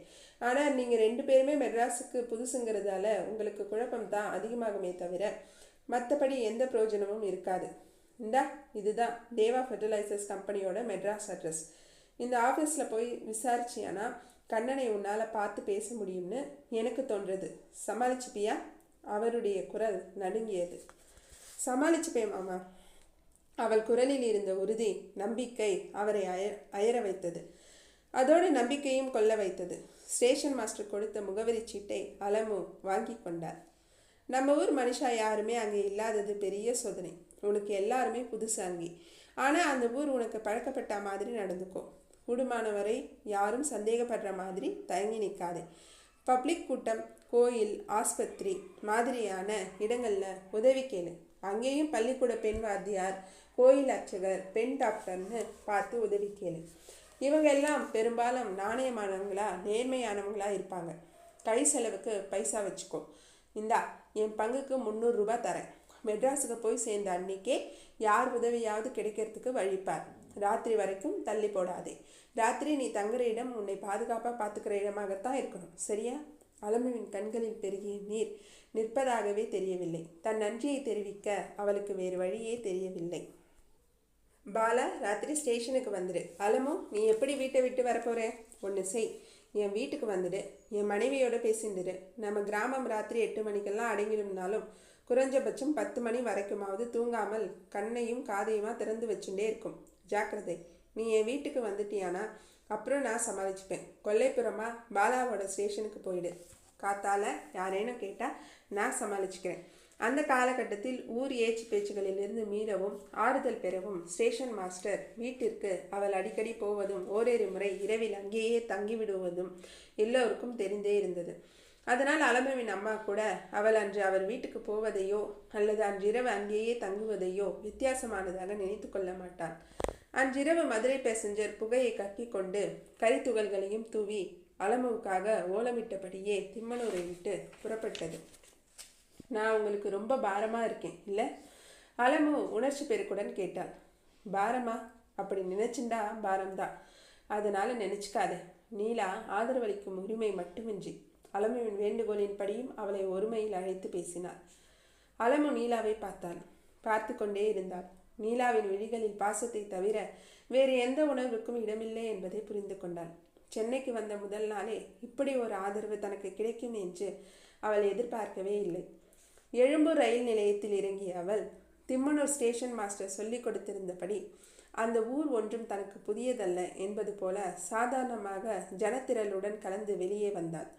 ஆனால் நீங்கள் 2 பேருமே மெட்ராஸுக்கு புதுசுங்கிறதால உங்களுக்கு குழப்பம் தான் அதிகமாகுமே தவிர மற்றபடி எந்த பிரயோஜனமும் இருக்காது. இந்தா, இதுதான் தேவா ஃபெர்டிலைசர்ஸ் கம்பெனியோட மெட்ராஸ் அட்ரஸ். இந்த ஆஃபீஸில் போய் விசாரிச்சியானா கண்ணனை உன்னால் பார்த்து பேச முடியும்னு எனக்கு தோன்றது. சமாளிச்சுப்பியா? அவருடைய குரல் நடுங்கியது. சமாளிச்சுப்பேன் மாமா. அவள் குரலில் இருந்த உறுதி, நம்பிக்கை அவரை அயர வைத்தது. அதோடு நம்பிக்கையும் கொள்ள வைத்தது. ஸ்டேஷன் மாஸ்டர் கொடுத்த முகவரி சீட்டை அலமு வாங்கி கொண்டார். நம்ம ஊர் மனுஷா யாருமே அங்கே இல்லாதது பெரிய சோதனை. உனக்கு எல்லாருமே புதுசு அங்கே. ஆனால் அந்த ஊர் உனக்கு பழக்கப்பட்ட மாதிரி நடந்துக்கும். கூடுமானவரை யாரும் சந்தேகப்படுற மாதிரி தயங்கி நிற்காதே. பப்ளிக் கூட்டம், கோயில், ஆஸ்பத்திரி மாதிரியான இடங்களில் உதவி கேளு. அங்கேயும் பள்ளிக்கூட பெண் வாத்தியார், கோயில் அர்ச்சகர், பெண் டாக்டர்னு பார்த்து உதவி கேளு. இவங்க எல்லாம் பெரும்பாலும் நாணயமானவங்களா, நேர்மையானவங்களா இருப்பாங்க. கை செலவுக்கு பைசா வச்சுக்கோ. இந்தா, என் பங்குக்கு 300 ரூபாய் தரேன். மெட்ராஸுக்கு போய் சேர்ந்த அன்னைக்கே யார் உதவியாவது கிடைக்கிறதுக்கு வழிப்பார். ராத்திரி வரைக்கும் தள்ளி போடாதே. ராத்திரி நீ தங்குற இடம் உன்னை பாதுகாப்பாக பார்த்துக்கிற இடமாகத்தான் இருக்கணும், சரியா? அலமுவின் கண்களில் பெருகிய நீர் நிற்பதாகவே தெரியவில்லை. தன் நன்றியை தெரிவிக்க அவளுக்கு வேறு வழியே தெரியவில்லை. பாலா, ராத்திரி ஸ்டேஷனுக்கு வந்துடு. அலமு, நீ எப்படி வீட்டை விட்டு வரப்போற? ஒன்று செய், என் வீட்டுக்கு வந்துடு. என் மனைவியோட பேசிண்டுரு. நம்ம கிராமம் ராத்திரி 8 மணிக்கெல்லாம் அடங்கிடும்னாலும் குறைஞ்சபட்சம் 10 மணி வரைக்குமாவது தூங்காமல் கண்ணையும் காதையுமா திறந்து வச்சுட்டே இருக்கும். ஜாக்கிரதை. நீ என் வீட்டுக்கு வந்துட்டியானா அப்புறம் நான் சமாளிச்சுப்பேன். கொல்லைப்புறமா பாலாவோட ஸ்டேஷனுக்கு போயிடு. காத்தால யாரேனும் கேட்டால் நான் சமாளிச்சுக்கிறேன். அந்த காலகட்டத்தில் ஊர் ஏச்சு பேச்சுகளிலிருந்து மீறவும் ஆறுதல் பெறவும் ஸ்டேஷன் மாஸ்டர் வீட்டிற்கு அவள் அடிக்கடி போவதும் ஓரிரு முறை இரவில் அங்கேயே தங்கிவிடுவதும் எல்லோருக்கும் தெரிந்தே இருந்தது. அதனால் அலமுவின் அம்மா கூட அவள் அன்று அவர் வீட்டுக்கு போவதையோ அல்லது அன்றிரவு அங்கேயே தங்குவதையோ வித்தியாசமானதாக நினைத்து கொள்ள மாட்டான். அன்றிரவு மதுரை பேசஞ்சர் புகையை கக்கி கொண்டு கரித்துகள்களையும் தூவி அலமுவுக்காக ஓலமிட்டபடியே திம்மனூரை விட்டு புறப்பட்டது. நான் உங்களுக்கு ரொம்ப பாரமாக இருக்கேன் இல்லை? அலமு உணர்ச்சி பெருக்குடன் கேட்டாள். பாரமா? அப்படி நினைச்சுண்டா பாரம்தான். அதனால் நினச்சிக்காத. நீலா ஆதரவளிக்கும் உரிமை மட்டுமின்றி அலமுவின் வேண்டுகோளின்படியும் அவளை ஒருமையில் அழைத்து பேசினாள். அலமு நீலாவை பார்த்தாள். பார்த்து கொண்டே இருந்தாள். நீலாவின் விழிகளில் பாசத்தை தவிர வேறு எந்த உணர்வுக்கும் இடமில்லை என்பதை புரிந்து கொண்டாள். சென்னைக்கு வந்த முதல் நாளே இப்படி ஒரு ஆதரவு தனக்கு கிடைக்கும் என்று அவள் எதிர்பார்க்கவே இல்லை. எழும்பூர் ரயில் நிலையத்தில் இறங்கிய அவள் திம்மனூர் ஸ்டேஷன் மாஸ்டர் சொல்லிக் கொடுத்திருந்தபடி அந்த ஊர் ஒன்றும் தனக்கு புதியதல்ல என்பது போல சாதாரணமாக ஜனத்திரளுடன் கலந்து வெளியே வந்தாள்.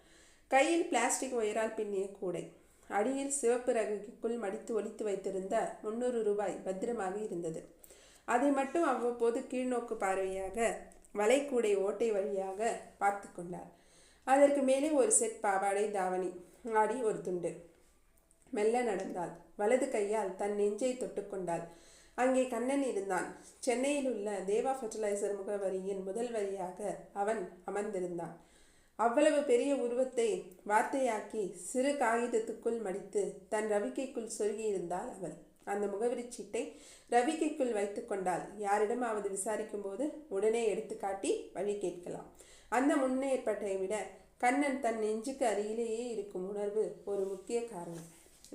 கையில் பிளாஸ்டிக் ஒயரால் பின்னிய கூடை, அடியில் சிவப்பு ரகுக்குள் மடித்து ஒளித்து வைத்திருந்த 300 ரூபாய் பத்திரமாக இருந்தது. அதை மட்டும் அவ்வப்போது கீழ்நோக்கு பார்வையாக வளைக்கூடை ஓட்டை வழியாக பார்த்து கொண்டார். அதற்கு மேலே ஒரு செட் பாவாடை தாவணி, ஆடி ஒரு துண்டு. மெல்ல நடந்தாள். வலது கையால் தன் நெஞ்சை தொட்டுக்கொண்டாள். அங்கே கண்ணன் இருந்தான். சென்னையில் உள்ள தேவா ஃபெர்டிலைசர் முகவரியின் முதல் வரியாக அவன் அமர்ந்திருந்தான். அவ்வளவு பெரிய உருவத்தை வார்த்தையாக்கி சிறு காகிதத்துக்குள் மடித்து தன் ரவிக்கைக்குள் சொருகியிருந்தாள் அவள். அந்த முகவரி சீட்டை ரவிக்கைக்குள் வைத்து கொண்டாள். யாரிடமாவது விசாரிக்கும் போது உடனே எடுத்து காட்டி வழி கேட்கலாம். அந்த முன்னேற்பாட்டை விட கண்ணன் தன் நெஞ்சுக்கு அருகிலேயே இருக்கும் உணர்வு ஒரு முக்கிய காரணம்.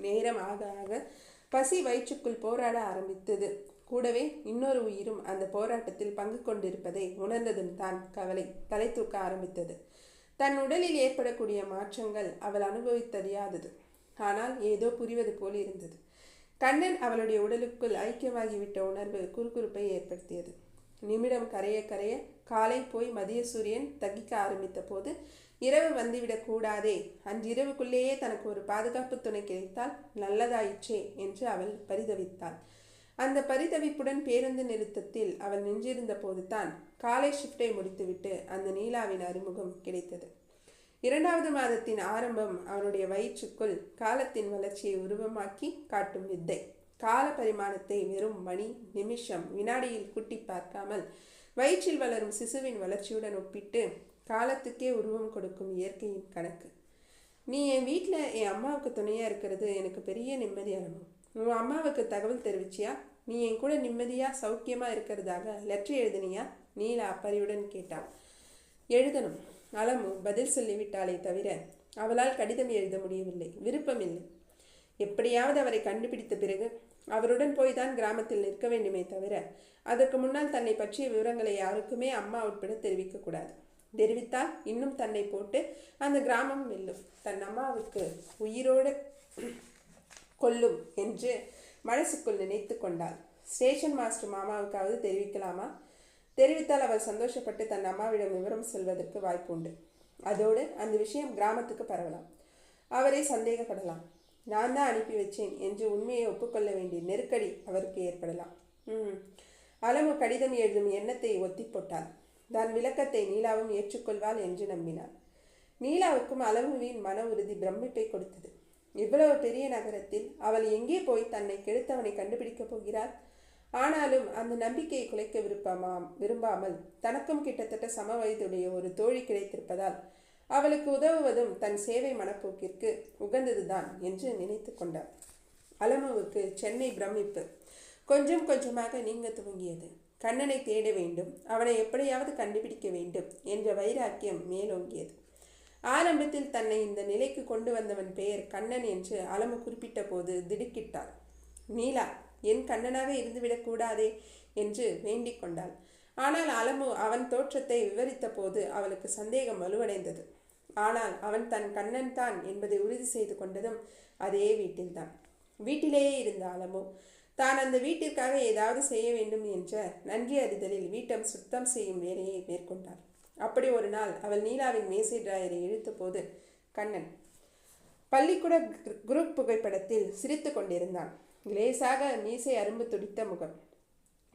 நேரம் ஆக ஆக பசி வயிற்றுக்குள் போராட ஆரம்பித்தது. கூடவே இன்னொரு உயிரும் அந்த போராட்டத்தில் பங்கு கொண்டிருப்பதை உணர்ந்ததும் தான் கவலை தலை தூக்க ஆரம்பித்தது. தன் உடலில் ஏற்படக்கூடிய மாற்றங்கள் அவள் அனுபவித்தறியாதது. ஆனால் ஏதோ புரிவது போல் இருந்தது. கண்ணன் அவளுடைய உடலுக்குள் ஐக்கியமாகிவிட்ட உணர்வு குறுகுறுப்பை ஏற்படுத்தியது. நிமிடம் கரைய கரைய காலை போய் மதிய சூரியன் தகிக்க ஆரம்பித்த போது இரவு வந்துவிடக் கூடாதே, அன்றிரவுக்குள்ளேயே தனக்கு ஒரு பாதுகாப்பு துணை கிடைத்தால் நல்லதாயிற்றே என்று அவள் பரிதவித்தாள். அந்த பரிதவிப்புடன் பேருந்து நிறுத்தத்தில் அவள் நின்றிருந்த போது தான் காலை ஷிஃப்டை முடித்துவிட்டு அந்த நீலாவின் அறிமுகம் கிடைத்தது. 2வது மாதத்தின் ஆரம்பம் அவனுடைய வயிற்றுக்குள் காலத்தின் வளர்ச்சியை உருவமாக்கி காட்டும் வித்தை. கால பரிமாணத்தை வெறும் மணி, நிமிஷம், வினாடியில் கூட்டி பார்க்காமல் வயிற்றில் வளரும் சிசுவின் வளர்ச்சியுடன் ஒப்பிட்டு காலத்துக்கே உருவம் கொடுக்கும் இயற்கையின் கணக்கு. நீ என் வீட்டில் என் அம்மாவுக்கு துணையாக இருக்கிறது எனக்கு பெரிய நிம்மதி அனுபவம். உன் அம்மாவுக்கு தகவல் தெரிவிச்சியா? நீ என் கூட நிம்மதியாக சௌக்கியமாக இருக்கிறதாக லெட்டர் எழுதினியா? நீலா அப்பறியுடன் கேட்டாள். எழுதணும். அலமு பதில் சொல்லிவிட்டாலே தவிர அவளால் கடிதம் எழுத முடியவில்லை, விருப்பமில்லை. எப்படியாவது அவரை கண்டுபிடித்த பிறகு அவருடன் போய்தான் கிராமத்தில் நிற்க வேண்டுமே தவிர அதற்கு முன்னால் தன்னை பற்றிய விவரங்களை யாருக்குமே அம்மா உட்பட தெரிவிக்கக்கூடாது. தெரிவித்தால் இன்னும் தன்னை போட்டு அந்த கிராமம் வெல்லும், தன் அம்மாவுக்கு உயிரோடு கொல்லும் என்று மனசுக்குள் நினைத்து கொண்டாள். Station master மாமாவுக்காவது தெரிவிக்கலாமா? தெரிவித்தால் அவர் சந்தோஷப்பட்டு தன் அம்மாவிடம் விவரம் சொல்வதற்கு வாய்ப்பு உண்டு. அதோடு அந்த விஷயம் கிராமத்துக்கு பரவலாம். அவரை சந்தேகப்படலாம். நான் தான் அனுப்பி வச்சேன் என்று உண்மையை ஒப்புக்கொள்ள வேண்டிய நெருக்கடி அவருக்கு ஏற்படலாம். அலமு கடிதம் எழுதும் எண்ணத்தை ஒத்தி போட்டாள். தான் விளக்கத்தை நீலாவும் ஏற்றுக்கொள்வாள் என்று நம்பினாள். நீலாவுக்கும் அலமுவின் மன உறுதி பிரமிப்பை கொடுத்தது. இவ்வளவு பெரிய நகரத்தில் அவள் எங்கே போய் தன்னை கெடுத்தவனை கண்டுபிடிக்கப் போகிறாள்? ஆனாலும் அந்த நம்பிக்கையை குலைக்க விரும்பாமல் தனக்கும் கிட்டத்தட்ட சம வயதுடைய ஒரு தோழி கிடைத்திருப்பதால் அவளுக்கு உதவுவதும் தன் சேவை மனப்போக்கிற்கு உகந்ததுதான் என்று நினைத்து கொண்டாள். அலமுவுக்கு சென்னை பிரமிப்பு கொஞ்சம் கொஞ்சமாக நீங்க துவங்கியது. கண்ணனை தேட வேண்டும், அவனை எப்படியாவது கண்டுபிடிக்க வேண்டும் என்ற வைராக்கியம் மேலோங்கியது. ஆரம்பத்தில் தன்னை இந்த நிலைக்கு கொண்டு வந்தவன் பெயர் கண்ணன் என்று அலமு குறிப்பிட்ட போது திடுக்கிட்டாள். நீலா என் கண்ணனாக இருந்துவிடக் கூடாதே என்று வேண்டிக் கொண்டாள். ஆனால் அலமு அவன் தோற்றத்தை விவரித்த போது அவளுக்கு சந்தேகம் வலுவடைந்தது. ஆனால் அவன் தன் கண்ணன் தான் என்பதை உறுதி செய்து கொண்டதும் அதே வீட்டில்தான். வீட்டிலேயே இருந்த அலமு தான் அந்த வீட்டிற்காக ஏதாவது செய்ய வேண்டும் என்ற நன்றி அறிதலில் வீட்டம் சுத்தம் செய்யும் வேலையை மேற்கொண்டாள். அப்படி ஒரு நாள் அவள் நீலாவின் மேசை டிராயரை இழுத்த போது கண்ணன் பள்ளிக்கூட குரூப் புகைப்படத்தில் சிரித்து கொண்டிருந்தான். லேசாக மீசை அரும்பு துடித்த முகம்.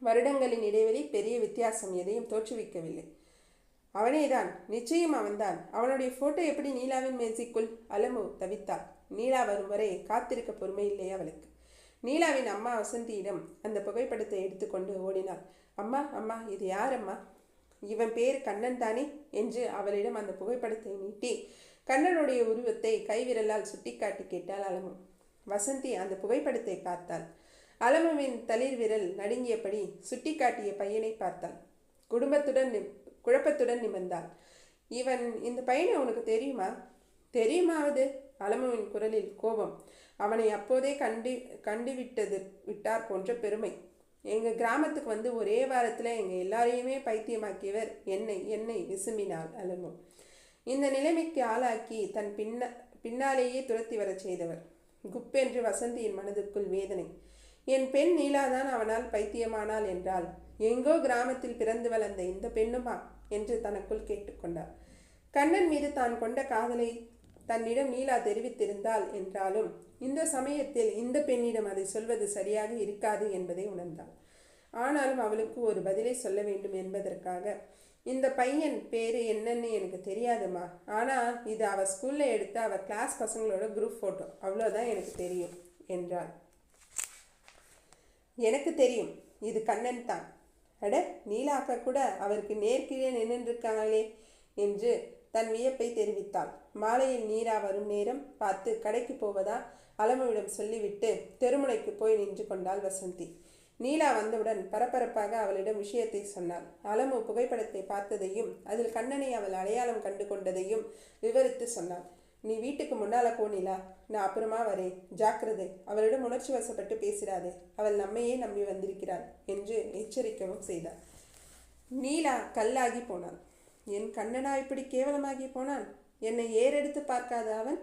வருடங்களின் இடைவெளி பெரிய வித்தியாசம் எதையும் தோற்றுவிக்கவில்லை. அவனேதான், நிச்சயம் அவன்தான். அவனுடைய போட்டோ எப்படி நீலாவின் மேசைக்குள்? அலமு தவித்தாள். நீலா வரும் வரை காத்திருக்க பொறுமை இல்லை அவளுக்கு. நீலாவின் அம்மா வசந்தியிடம் அந்த புகைப்படத்தை எடுத்துக்கொண்டு ஓடினாள். அம்மா அம்மா, இது யார் அம்மா? இவன் பேர் கண்ணன் தானே என்று அவளிடம் அந்த புகைப்படத்தை நீட்டி கண்ணனுடைய உருவத்தை கைவிரலால் சுட்டிக்காட்டி கேட்டாள் அலமு. வசந்தி அந்த புகைப்படத்தை பார்த்தாள். அலமுவின் தளிர் விரல் நடுங்கியபடி சுட்டிக்காட்டிய பையனை பார்த்தாள். குழப்பத்துடன் நிமிர்ந்தாள். இந்த பையனை உனக்கு தெரியுமா? தெரியுமாவது? அலமுவின் குரலில் கோபம். அவனை அப்போதே கண்டுவிட்டார் போன்ற பெருமை. எங்கள் கிராமத்துக்கு வந்து ஒரே வாரத்தில் எங்கள் எல்லாரையுமே பைத்தியமாக்கியவர் என்னை விசும்பினாள் அலமு. இந்த நிலைமைக்கு ஆளாக்கி தன் பின்னாலேயே துரத்தி வரச் செய்தவர். குப்பென்று வசந்தியின் மனதுக்குள் வேதனை. என் பெண் நீலாதான் அவனால் பைத்தியமானாள் என்றால் எங்கோ கிராமத்தில் பிறந்து வளர்ந்த இந்த பெண்ணுமா என்று தனக்குள் கேட்டுக்கொண்டார். கண்ணன் மீது தான் கொண்ட காதலை தன்னிடம் நீலா தெரிவித்திருந்தாள் என்றாலும் இந்த சமயத்தில் இந்த பெண்ணிடம் அதை சொல்வது சரியாக இருக்காது என்பதை உணர்ந்தாள். ஆனாலும் அவளுக்கு ஒரு பதிலை சொல்ல வேண்டும் என்பதற்காக, இந்த பையன் பேரு என்னன்னு எனக்கு தெரியாதுமா, ஆனால் இது அவள் ஸ்கூலில் எடுத்த அவள் கிளாஸ் பசங்களோட குரூப் ஃபோட்டோ, அவ்வளோதான் எனக்கு தெரியும் என்றாள். எனக்கு தெரியும், இது கண்ணன் தான். அட, நீலாக்கா கூட அவருக்கு நேர்கீழே நின்றுருக்காங்களே என்று தன் வியப்பை தெரிவித்தாள். மாலையில் நீரா வரும் நேரம் பார்த்து கடைக்கு போவதா அலமுவிடம் சொல்லிவிட்டு தெருமுனைக்கு போய் நின்று கொண்டாள் வசந்தி. நீலா வந்தவுடன் பரபரப்பாக அவளிடம் விஷயத்தை சொன்னாள். அலமு புகைப்படத்தை பார்த்ததையும் அதில் கண்ணனை அவள் அடையாளம் கண்டு கொண்டதையும் விவரித்து சொன்னாள். நீ வீட்டுக்கு முன்னால போ நீலா, நான் அப்புறமா வரேன், ஜாக்கிரதை, அவளிடம் உணர்ச்சி வசப்பட்டு பேசிடாதே, அவள் நம்மையே நம்பி வந்திருக்கிறாள் என்று எச்சரிக்கவும் செய்தாள். நீலா கல்லாகி போனாள். என் கண்ணனா இப்படி கேவலமாகி போனான்? என்னை ஏறெடுத்து பார்க்காத அவன்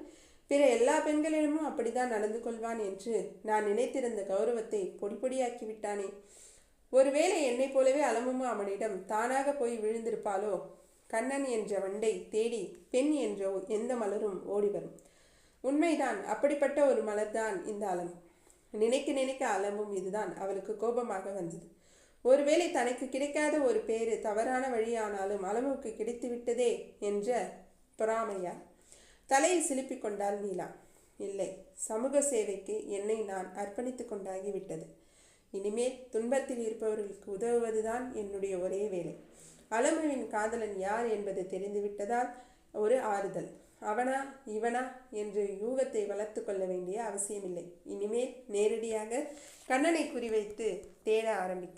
பிற எல்லா பெண்களிடமும் அப்படித்தான் நடந்து கொள்வான் என்று நான் நினைத்திருந்த கௌரவத்தை பொடிப்பொடியாக்கி விட்டானே. ஒருவேளை என்னைப் போலவே அலமும் அவனிடம் தானாக போய் விழுந்திருப்பாளோ? கண்ணன் என்ற வண்டை தேடி பெண் என்ற எந்த மலரும் ஓடி வரும். உண்மைதான், அப்படிப்பட்ட ஒரு மலர்தான் இந்த அலமு. நினைக்க நினைக்க அலமும் இதுதான் அவளுக்கு கோபமாக வந்தது. ஒருவேளை தனக்கு கிடைக்காத ஒரு பேரு தவறான வழியானாலும் அலமுக்கு கிடைத்து விட்டதே என்ற பொறாமையா? தலையில் சிலுப்பி கொண்டாள் நீலா. இல்லை, சமூக சேவைக்கு என்னை நான் அர்ப்பணித்து கொண்டாகிவிட்டது. இனிமேல் துன்பத்தில் இருப்பவர்களுக்கு உதவுவதுதான் என்னுடைய ஒரே வேலை. அலமுவின் காதலன் யார் என்பது தெரிந்துவிட்டதால் ஒரு ஆறுதல். அவனா இவனா என்று யூகத்தை வளர்த்து கொள்ள வேண்டிய அவசியமில்லை. இனிமேல் நேரடியாக கண்ணனை குறிவைத்து தேட ஆரம்பிக்க